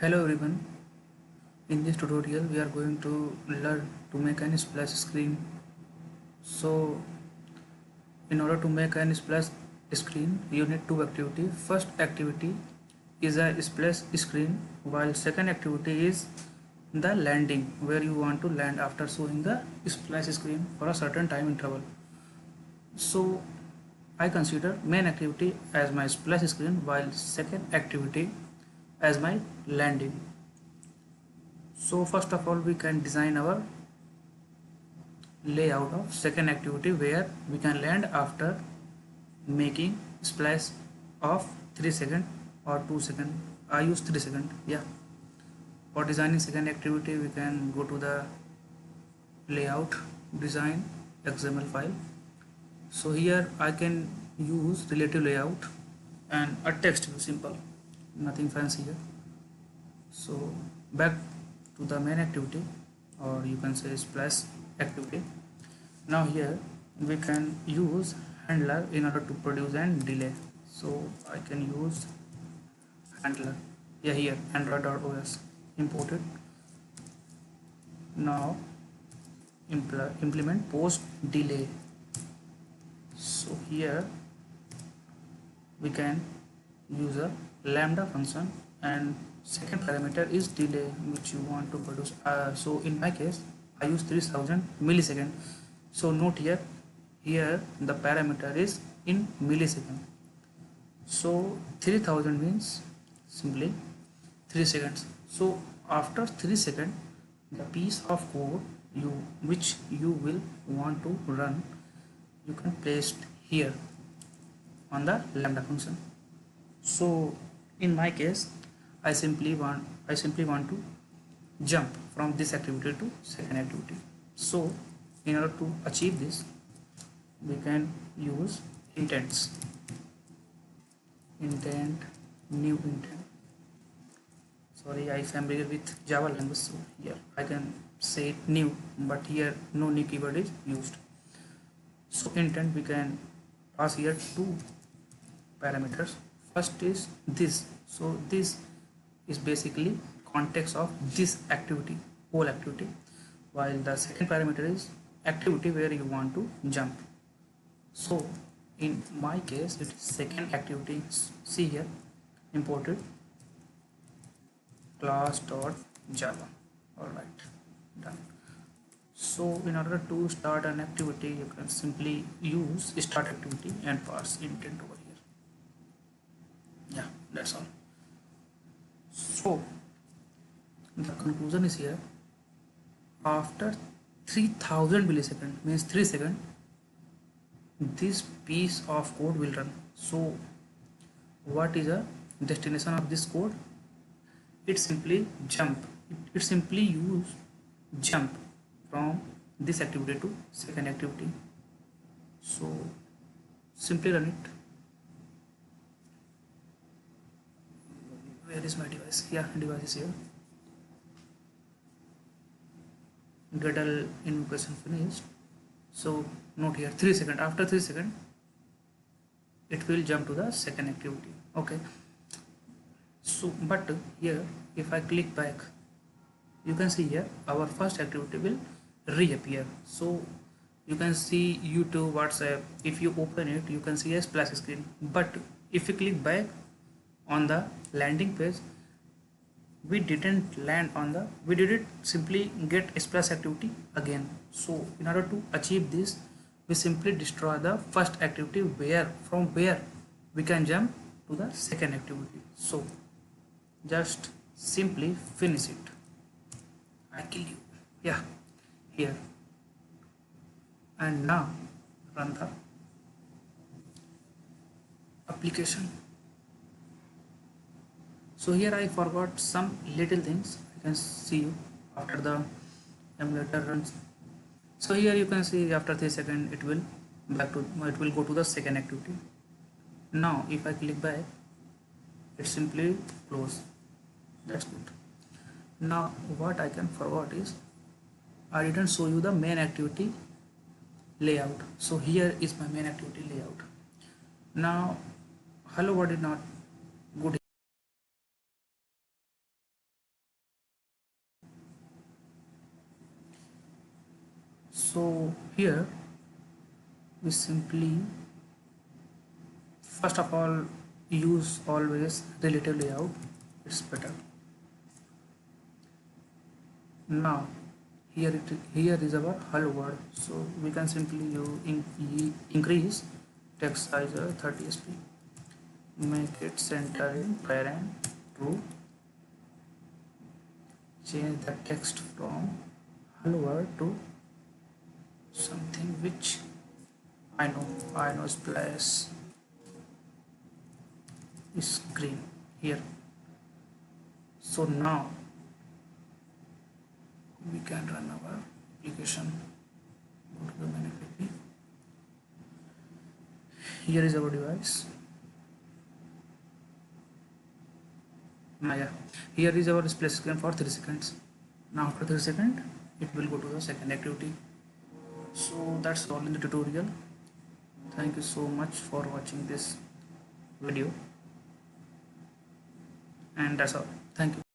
Hello everyone, in this tutorial we are going to learn to make an splash screen. So in order to make an splash screen you need two activities. First activity is a splash screen while second activity is the landing where you want to land after showing the splash screen for a certain time interval. So I consider main activity as my splash screen while second activity as my landing. So first of all we can design our layout of second activity where we can land after making splash of 3 second or 2 second. I use 3 second. Yeah, for designing second activity we can go to the layout design XML file. So here I can use relative layout and a text view, simple, nothing fancy here. So back to the main activity, or you can say splash activity. Now here we can use handler in order to produce and delay. So I can use handler. Yeah, here android.os imported. Now implement post delay. So here we can use a lambda function and second parameter is delay which you want to produce. So in my case I use 3000 millisecond. So note here the parameter is in millisecond. So 3000 means simply 3 seconds. So after 3 seconds the piece of code which you will want to run, you can place it here on the lambda function. So in my case I simply want to jump from this activity to second activity. So in order to achieve this we can use intents, new intent. Sorry, I familiar with Java language, so here I can say new, but here no new keyword is used. So intent we can pass here two parameters. First is this. So this is basically context of this activity, whole activity, while the second parameter is activity where you want to jump. So in my case it is second activity. See here, imported class.java. All right, done. So in order to start an activity you can simply use start activity and pass intent over here. Yeah, that's all. So the conclusion is here, after 3000 millisecond means 3 seconds this piece of code will run. So what is the destination of this code? It simply jump, it simply use jump from this activity to second activity. So simply run it. Where is my device? Yeah, device is here. Gradle invocation finished. So note here 3 seconds, after 3 seconds it will jump to the second activity. Okay, so but here if I click back you can see here our first activity will reappear. So you can see YouTube, WhatsApp, if you open it you can see a splash screen, but if you click back on the landing page we didn't simply get a splash activity again. So in order to achieve this we simply destroy the first activity from where we can jump to the second activity. So just simply finish it. I kill you. Yeah, here, and now run the application. So here I forgot some little things. I can see you after the emulator runs. So here you can see after 3 seconds it will go to the second activity. Now if I click back it simply close. That's good. Now what I can forgot is I didn't show you the main activity layout. So here is my main activity layout. Now hello world is not good So here we simply first of all use always relative layout, it's better. Now here is our hello world, so we can simply increase text size 30 sp, make it center in parent to change the text from hello world to something which I know splash is green here. So now we can run our application. Go to the menu quickly. Here is our device. Yeah, here is our display screen for 3 seconds. Now after 3 seconds it will go to the second activity. So that's all in the tutorial. Thank you so much for watching this video, and that's all. Thank you.